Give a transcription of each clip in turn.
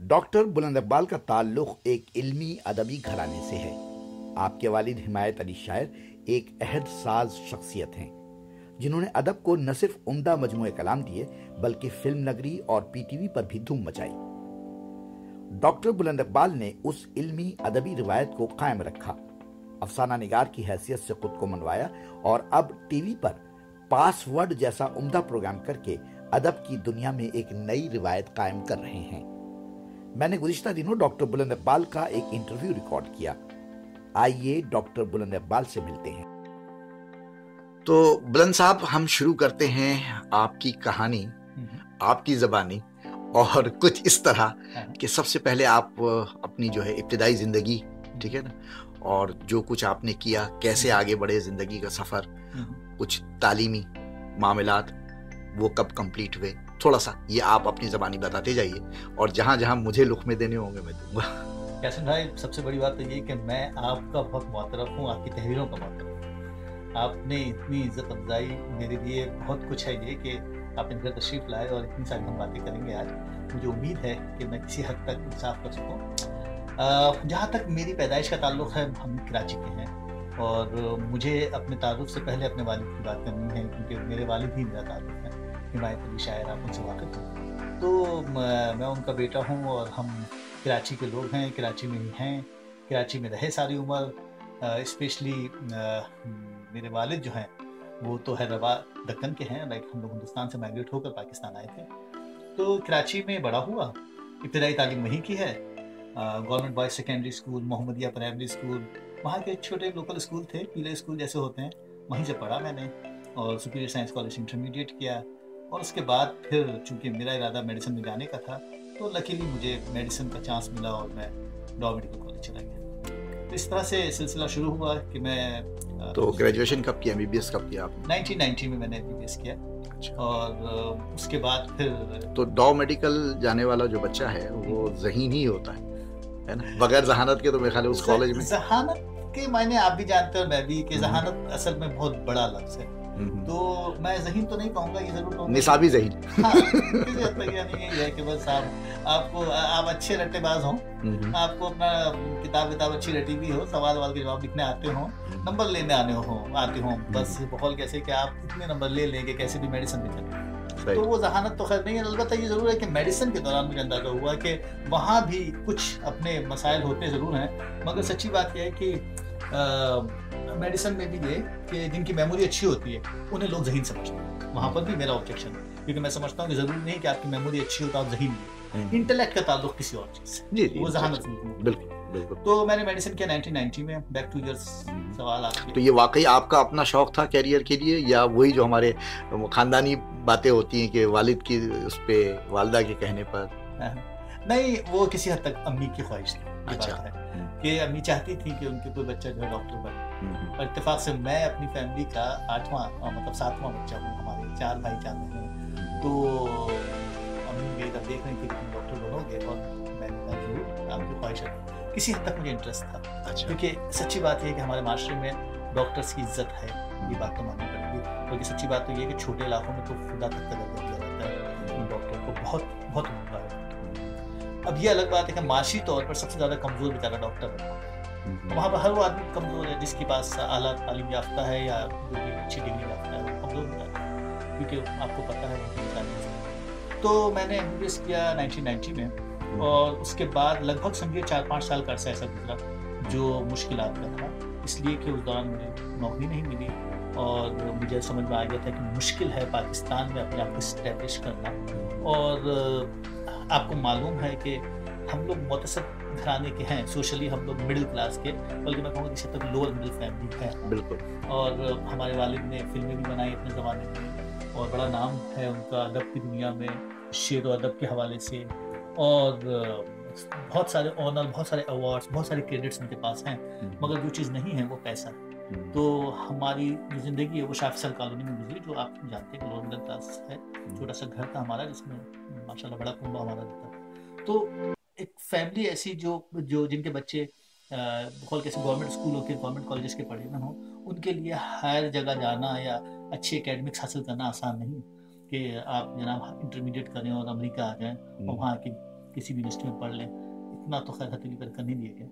Doctor बुलंद इकबाल का ताल्लुक एक इल्मी अदबी घराने से है। आपके वालिद हिमायत अली शायर एक अहद साज शख्सियत हैं, जिन्होंने अदब को न सिर्फ उम्दा मजमूए कलाम दिए बल्कि फिल्म नगरी और पीटीवी पर भी धूम मचाई। डॉक्टर बुलंद इकबाल ने उस इल्मी अदबी रिवायत को कायम रखा, अफसाना निगार की हैसियत से खुद को मनवाया और अब टीवी पर पासवर्ड जैसा उम्दा प्रोग्राम करके अदब की दुनिया में एक नई रिवायत कायम कर रहे हैं। मैंने गुज़िश्ता दिनों डॉक्टर बुलंद इकबाल का एक इंटरव्यू रिकॉर्ड किया। आइए डॉक्टर बुलंद इकबाल से मिलते हैं। तो बुलंद साहब, हम शुरू करते हैं आपकी कहानी आपकी ज़बानी और कुछ इस तरह कि सबसे पहले आप अपनी जो है इब्तिदाई ज़िंदगी, ठीक है ना, और जो कुछ आपने किया, कैसे आगे बढ़े ज़िंदगी का सफ़र, कुछ तालीमी मामलात वो कब कंप्लीट हुए, थोड़ा सा ये आप अपनी ज़बानी बताते जाइए और जहाँ जहाँ मुझे लुक़मे देने होंगे मैं दूंगा। यासिन भाई, सबसे बड़ी बात तो ये कि मैं आपका बहुत मुअतरफ़ हूँ, आपकी तहरीरों का मुअतरफ़ हूँ। आपने इतनी इज़्ज़त अफ़ज़ाई मेरे लिए, बहुत कुछ है ये कि आप इन घर तशरीफ़ लाए और इतनी सारी हम बातें करेंगे आज। मुझे उम्मीद है कि मैं किसी हद तक इंसाफ़ कर सकूँ। जहाँ तक मेरी पैदाइश का ताल्लुक़ है, हम कराची के हैं और मुझे अपने तारुफ़ से पहले अपने वालिद की बात करनी है, क्योंकि मेरे वालिद ही मेरा तारुफ़ है। हिमायत अली शायर, आप उनसे वाक़िफ़ हैं। तो मैं उनका बेटा हूँ और हम कराची के लोग हैं, कराची में ही हैं, कराची में रहे सारी उम्र। स्पेशली मेरे वालिद जो हैं वो तो हैदराबाद दक्कन के हैं, लाइक हम लोग हिंदुस्तान से माइग्रेट होकर पाकिस्तान आए थे। तो कराची में बड़ा हुआ, इब्तिदाई तालीम वहीं की है। Government boys secondary school, Mohammadia primary school, वहाँ के छोटे लोकल स्कूल थे, पीले स्कूल जैसे होते हैं, वहीं से पढ़ा मैंने और सुपीरियर साइंस कॉलेज इंटरमीडिएट किया। और उसके बाद फिर चूँकि मेरा इरादा मेडिसिन में जाने का था, तो लकीली मुझे मेडिसिन का चांस मिला और मैं लॉ मेडिकल कॉलेज चला गया। तो इस तरह से सिलसिला शुरू हुआ कि मैं तो ग्रेजुएशन कब किया, एमबीबीएस कब किया आपने? 1990 में मैंने एमबीबीएस किया। अच्छा। और उसके बाद फिर तो लॉ मेडिकल जाने वाला जो बच्चा है वो ज़हीन ही होता है ना? बगैर ज़हानत के तो मेरे ख्याल है उस कॉलेज में ज़हानत के मायने आप भी जानते हैं और मैं भी कि ज़हानत असल में बहुत बड़ा लफ्ज़ है। तो मैं ज़हीन तो नहीं कहूँगा, ये ज़रूर कहूँगा निसाबी ज़हीन। हाँ, किसी हद तक यानी यही है कि बस आप अच्छे रट्टेबाज हों, आपको अपना किताब अच्छी रटी हुई हो, सवाल के जवाब लिखने आते हों, नंबर लेने आते हों, बस बकौल कैसे कि आप इतने नंबर ले लेंगे कैसे भी मेडिसिन में चले। तो वो ज़हानत तो खैर नहीं है। अलबत्ता ये ज़रूर है कि मेडिसिन के दौरान मुझे अंदाज़ा हुआ कि वहाँ भी कुछ अपने मसाइल होते ज़रूर हैं, मगर सच्ची बात यह है कि मेडिसिन में भी ये कि जिनकी मेमोरी अच्छी होती है उन्हें लोग ज़हीन समझते हैं। वहाँ पर भी मेरा ऑब्जेक्शन है, क्योंकि मैं समझता हूँ कि ज़रूरी नहीं कि आपकी मेमोरी अच्छी हो तो आप ज़हीन हो। इंटेलेक्ट का ताल्लुक किसी और चीज़ से, वो ज़हानत नहीं। बिल्कुल। तो मैंने मेडिसिन किया 1990 में। बैक टू योर सवाल आपके। तो ये वाकई आपका अपना शौक था कैरियर के लिए, या वही जो हमारे खानदानी बातें होती हैं कि वालिद की उस पे, वालिदा के कहने पर? नहीं, वो किसी हद तक अम्मी की ख्वाहिश थी। अच्छा। बात है कि अम्मी चाहती थी कि उनके कोई बच्चा जो है डॉक्टर बने, और इत्तेफाक से मैं अपनी फैमिली का 7वां बच्चा हूँ। हमारे 4 भाई 4 बहनें। तो अम्मी मेरी तरफ देख रही थी कि तुम डॉक्टर बनोगे, और मैंने कहा जरूर, आपकी ख्वाहिश है। किसी हद तक मुझे इंटरेस्ट था। अच्छा। क्योंकि सच्ची बात है कि हमारे माशरे में डॉक्टर्स की इज्जत है, ये बात तो माननी पड़ेगी। क्योंकि सच्ची बात तो ये है कि छोटे इलाकों में तो खुदा तक का दर्जा दिया जाता है डॉक्टर को, बहुत उम्दा है। अब ये अलग बात है कि माशी तौर पर सबसे ज़्यादा कमज़ोर बेचारा डॉक्टर है। वहाँ पर हर वो आदमी कमज़ोर है जिसके पास आला तालीम याफ्ता है या जो भी अच्छी डिग्री याफ्ता है, वो कमज़ोर हो जाता है, क्योंकि आपको पता है वो। तो मैंने एमबीबीएस किया 1990 में, और उसके बाद लगभग समझिए 4-5 साल का अरसा ऐसा गुजरा जो मुश्किलात का था, इसलिए कि उस दौरान मुझे नौकरी नहीं मिली और मुझे समझ में आ गया था कि मुश्किल है पाकिस्तान में अपने आप को इस्टेब्लिश करना। और आपको मालूम है कि हम लोग मुतसब घराने के हैं, सोशली हम लोग मिडिल क्लास के, बल्कि मैं कहूँगा किसी तक लोअर मिडिल फैमिली है। बिल्कुल। और हमारे वालिद ने फिल्में भी बनाई अपने ज़माने में, और बड़ा नाम है उनका अदब की दुनिया में, शेर व अदब के हवाले से, और बहुत सारे ऑनर, बहुत सारे अवार्ड्स, बहुत सारे क्रेडिट्स उनके पास हैं। मगर जो चीज़ नहीं है वो पैसा है। तो हमारी जो ज़िंदगी है वो शाफिसल कॉलोनी में गुजरी, जो आप जानते हैं लोअर मिडिल क्लास है। छोटा सा घर था हमारा जिसमें माशाल्लाह बड़ा कुंबा हमारा था। तो एक फैमिली ऐसी जो जिनके बच्चे बहुत कैसे गवर्नमेंट स्कूलों के, गवर्नमेंट कॉलेजेस के पढ़े ना हो, उनके लिए हर जगह जाना या अच्छी एकेडमिक्स हासिल करना आसान नहीं कि आप जनाब इंटरमीडिएट करें और अमेरिका आ जाएं और वहाँ की किसी भी यूनिवर्सिटी में पढ़ लें, इतना तो खैर हथेली पर कर नहीं दिया गया।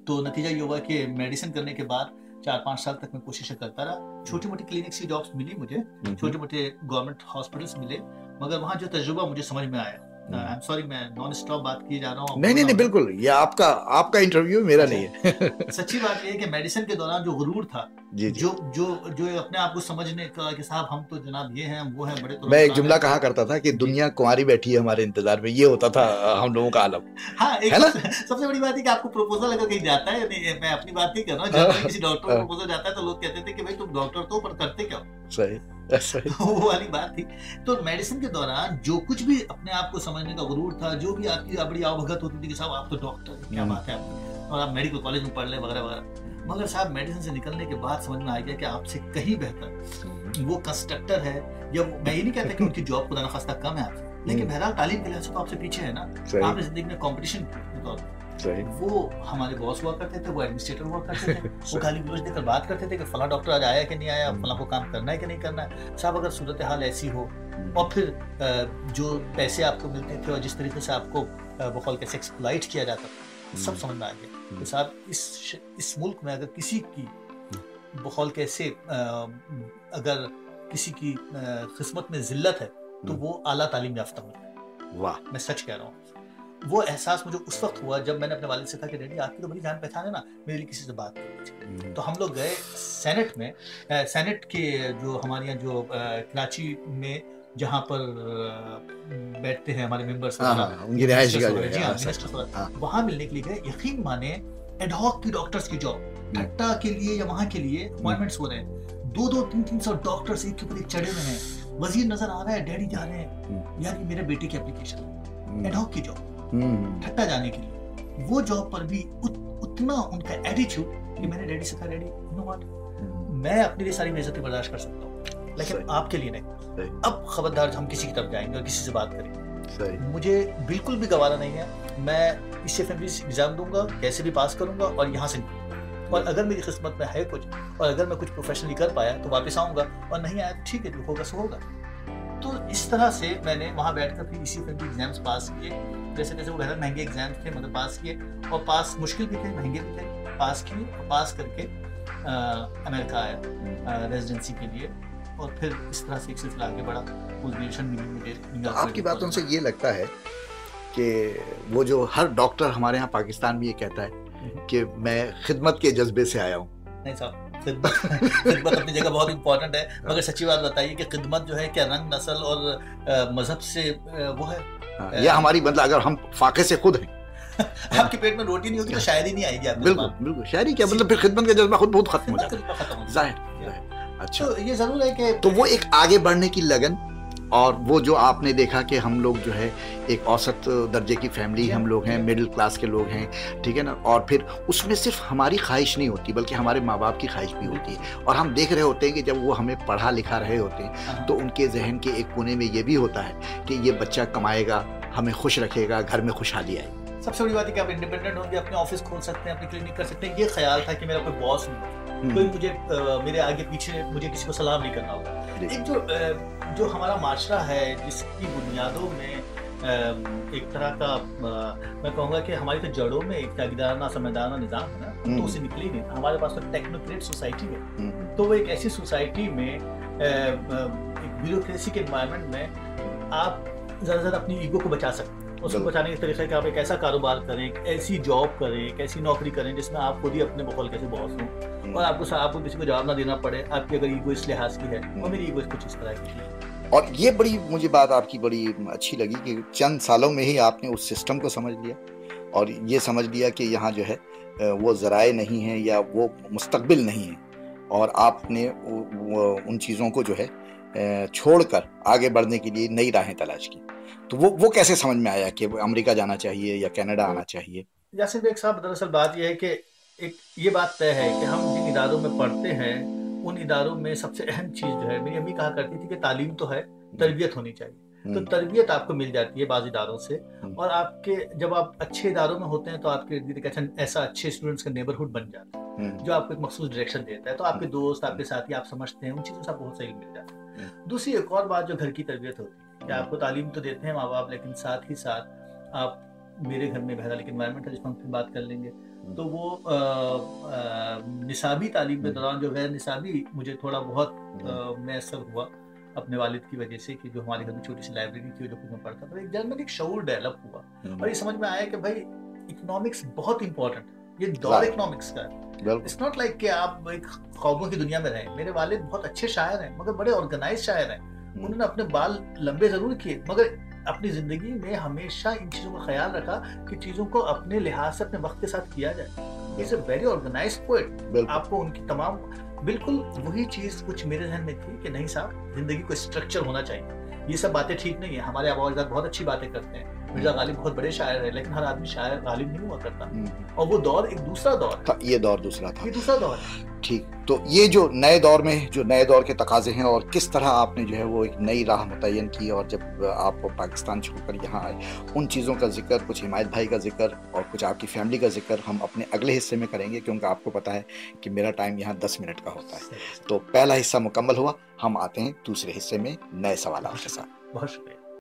तो नतीजा ये हुआ कि मेडिसिन करने के बाद 4-5 साल तक मैं कोशिशें करता रहा। छोटी मोटी क्लिनिक्स की जॉब्स मिली मुझे, छोटे मोटे गवर्नमेंट हॉस्पिटल्स मिले, मगर वहाँ जो तजुर्बा मुझे समझ में आया, आई एम सॉरी मैं नॉन स्टॉप बात किए जा रहा हूँ। नहीं बिल्कुल, ये आपका इंटरव्यू मेरा नहीं है। सच्ची बात ये है कि मेडिसिन के दौरान जो गुरूर था, जो अपने आप को समझने का कि साहब हम तो जनाब ये हैं, हम वो हैं, बड़े तो मैं एक जुमला कहा करता था कि दुनिया कुंवारी बैठी है हमारे इंतजार में, ये होता था हम लोगों का आलम। हाँ, एक है ना? सबसे बड़ी बात है कि आपको प्रपोजल अगर कहीं जाता है, नहीं मैं अपनी बात नहीं कर रहा हूँ, जब किसी डॉक्टर को प्रपोजल जाता है तो लोग कहते थे कि भाई तुम डॉक्टर तो पर करते क्या हो। सही वो वाली बात थी। तो मेडिसिन के दौरान जो कुछ भी अपने आप को समझने का गुरूर था, जो भी आपकी बड़ी आवभगत होती थी कि साहब आप तो डॉक्टर हैं, क्या बात है आपकी, और आप मेडिकल कॉलेज में पढ़ लें वगैरह वगैरह, मगर साहब मेडिसिन से निकलने के बाद समझ में आ गया कि आपसे कहीं बेहतर वो कंस्ट्रक्टर है। या मैं ये नहीं कहता कि उनकी जॉब खुदा न खास्ता कम है आपसे, लेकिन बहरहाल तालीम के लिहाज से तो आपसे पीछे है ना। आपने जिंदगी में कॉम्पिटिशन के तौर पर, वो हमारे बॉस हुआ करते थे, वो एडमिनिस्ट्रेटर हुआ करते थे, वो गाली गलौज देकर बात करते थे कि फला डॉक्टर आज आया कि नहीं आया, फला को काम करना है कि नहीं करना है। साहब अगर सूरत हाल ऐसी हो और फिर जो पैसे आपको मिलते थे और जिस तरीके से आपको बकौल कैसे एक्सप्लॉइट किया जाता था, सब समझ में आ गया कि साहब इस मुल्क में अगर किसी की बकौल कैसे अगर किसी की किस्मत में जिल्लत है तो वो आला तालीम याफ्ता होता है। वाह, मैं सच कह रहा हूँ। वो एहसास मुझे उस वक्त हुआ जब मैंने अपने वालिद से कहा कि डैडी आपकी तो बड़ी जान पहचान है ना, मेरे लिए किसी से बात करो। तो हम लोग गए सेनेट में, सेनेट के जो हमारे यहाँ जो कराची में जहाँ पर बैठते हैं हमारे मेंबर्स, उनकी रिहाइश वहाँ मिलने के लिए गए। यकीन माने एडहॉक की डॉक्टर्स की जॉब ठट्टा के लिए या वहाँ के लिए अपॉइंटमेंट्स हो रहे हैं, 200-300 डॉक्टर्स एक के ऊपर एक चढ़े हुए हैं। वजीर नजर आ रहा है, डैडी जा रहे हैं, यार ये मेरे बेटे की एप्लीकेशन, एडहॉक की जॉब ठट्टा जाने के लिए। वो जॉब पर भी उतना उनका एटीट्यूड कि मैंने डैडी से कहा, डैडी यू नो व्हाट, मैं अपने लिए सारी बेइज्जती बर्दाश्त कर सकता हूँ, लेकिन आपके लिए नहीं। अब खबरदार हम किसी की तरफ जाएंगे और किसी से बात करेंगे, मुझे बिल्कुल भी गवारा नहीं है। मैं इससे एग्जाम दूंगा, कैसे भी पास करूंगा और यहाँ से, और अगर मेरी किस्मत में है कुछ और अगर मैं कुछ प्रोफेशनली कर पाया तो वापस आऊंगा, और नहीं आया तो ठीक है, जो होगा सो होगा। तो इस तरह से मैंने वहाँ बैठकर फिर इसी फिल्म के एग्जाम्स पास किए, जैसे जैसे वो बेहद महंगे एग्जाम्स थे मगर पास किए, और पास मुश्किल भी थे, महंगे भी थे, पास किए और पास करके अमेरिका आया रेजिडेंसी के लिए, और फिर इस तरह से एक सिलसिला आगे बढ़ा। पोजीशन मिली मुझे। आपकी बातों से ये लगता है कि वो जो हर डॉक्टर हमारे यहाँ पाकिस्तान में ये कहता है कि मैं खिदमत के जज्बे से आया हूँ। नहीं साहब, खिदमत अपनी जगह बहुत इम्पोर्टेंट है, मगर सच्ची बात बताइए कि खिदमत जो है क्या रंग, नस्ल और मजहब से वो है, या हमारी मतलब अगर हम फाके से खुद हैं, आपके पेट में रोटी नहीं होगी तो शायरी नहीं आएगी आपके। बिल्कुल बिल्कुल, शायरी क्या मतलब, फिर खिदमत का जज्बा खुद बहुत खत्म हो जाता है, जाहिर। अच्छा, तो ये जरूर है कि तो वो एक आगे बढ़ने की लगन, और वो जो आपने देखा कि हम लोग जो है एक औसत दर्जे की फैमिली हम लोग हैं, मिडिल क्लास के लोग हैं, ठीक है ना, और फिर उसमें सिर्फ हमारी ख्वाहिश नहीं होती बल्कि हमारे माँ बाप की ख्वाहिश भी होती है, और हम देख रहे होते हैं कि जब वो हमें पढ़ा लिखा रहे होते हैं तो उनके जहन के एक कोने में ये भी होता है कि ये बच्चा कमाएगा, हमें खुश रखेगा, घर में खुशहाली आएगी। सबसे बड़ी बात है कि आप इंडिपेंडेंट होंगे, अपने ऑफिस खोल सकते हैं, अपनी क्लिनिक कर सकते हैं। ये ख्याल था कि मेरा कोई बॉस नहीं, कोई मुझे मेरे आगे पीछे मुझे किसी को सलाम नहीं करना होगा। एक जो हमारा माशरा है जिसकी बुनियादों में एक तरह का मैं कहूँगा कि हमारी तो जड़ों में एक जागीरदाराना समझदाराना निज़ाम है ना, तो उसे निकली नहीं। हमारे पास तो टेक्नोक्रेट सोसाइटी में, तो वो एक ऐसी सोसाइटी में एक ब्यूरोक्रेसी के एनवायरनमेंट में आप ज़्यादा से ज़्यादा अपनी ईगो को बचा सकते हैं। उसको बचाने का तरीका है कि आप एक ऐसा कारोबार करें, एक ऐसी जॉब करें, एक ऐसी नौकरी करें जिसमें आप खुद ही अपने बकौल कैसे बॉस हों और आपको किसी को जवाब ना देना पड़े, आपकी अगर ईगो इस लिहाज की है, और मेरी ईगो कुछ इस तरह की थी। और ये बड़ी मुझे बात आपकी बड़ी अच्छी लगी कि चंद सालों में ही आपने उस सिस्टम को समझ लिया और ये समझ लिया कि यहाँ जो है वो ज़राए नहीं है या वो मुस्तकबिल नहीं है, और आपने उन चीज़ों को जो है छोड़कर आगे बढ़ने के लिए नई राहें तलाश की। तो वो कैसे समझ में आया कि अमेरिका जाना चाहिए या कनाडा आना चाहिए? यासिर बेग साहब, दरअसल बात यह है कि एक ये बात तय है कि हम जिन इदारों में पढ़ते हैं उन इदारों में सबसे अहम चीज़ जो है, मेरी अम्मी कहा करती थी कि तालीम तो है, तरबियत होनी चाहिए। तो तरबियत आपको मिल जाती है बाज़ इदारों से, और आपके जब आप अच्छे इदारों में होते हैं तो आपके ऐसा अच्छे स्टूडेंट्स का नेबरहुड बन जाता है जो आपको एक मखसूस डायरेक्शन देता है। तो आपके दोस्त, आपके साथी, आप समझते हैं, उन चीज़ों से आपको बहुत सही मिल जाता है। दूसरी एक और बात जो घर की तरबियत होती है कि आपको तालीम तो देते हैं माँ बाप, लेकिन साथ ही साथ आप मेरे घर में बहरहाल एक एनवायरनमेंट है जिसमें हम फिर बात कर लेंगे। तो वो निसाबी तालीम के दौरान जो गैर निसाबी मुझे थोड़ा बहुत मैसर हुआ अपने वालिद की वजह से, कि जो हमारे घर में छोटी सी लाइब्रेरी थी जो कुछ मैं पढ़ता था, एक जनरल एक शऊर डेवलप हुआ और ये समझ में आया कि भाई इकोनॉमिक्स बहुत इंपॉर्टेंट है, ये दौर इकोनॉमिक्स का है। इट्स नॉट लाइक कि आप एक ख्वाबों की दुनिया में रहें। मेरे वालिद बहुत अच्छे शायर हैं मगर बड़े ऑर्गेनाइज शायर हैं। उन्होंने अपने बाल लंबे जरूर किए मगर अपनी जिंदगी में हमेशा इन चीजों का ख्याल रखा कि चीजों को अपने लिहाज से अपने वक्त के साथ किया जाए। Is a very organized poet. आपको उनकी तमाम बिल्कुल वही चीज कुछ मेरे जहन में थी कि नहीं साहब, जिंदगी को स्ट्रक्चर होना चाहिए। ये सब बातें ठीक नहीं है। हमारे आबा अजदाद बहुत अच्छी बातें करते हैं, मिर्जा गालिब बहुत बड़े शायर है, लेकिन हर आदमी शायर गालिब नहीं हुआ करता। और वो दौर एक दूसरा दौर था, ये दौर दूसरा था, ये दूसरा दौर है। ठीक। तो ये जो नए दौर में जो नए दौर के तकाजे हैं और किस तरह आपने जो है वो एक नई राह मुतय्यन की और जब आप पाकिस्तान छोड़कर यहाँ आए, उन चीज़ों का जिक्र, कुछ हिमायत भाई का जिक्र और कुछ आपकी फैमिली का जिक्र हम अपने अगले हिस्से में करेंगे, क्योंकि आपको पता है कि मेरा टाइम यहाँ 10 मिनट का होता है। तो पहला हिस्सा मुकम्मल हुआ, हम आते हैं दूसरे हिस्से में नए सवालों के साथ। बहुत शुक्रिया।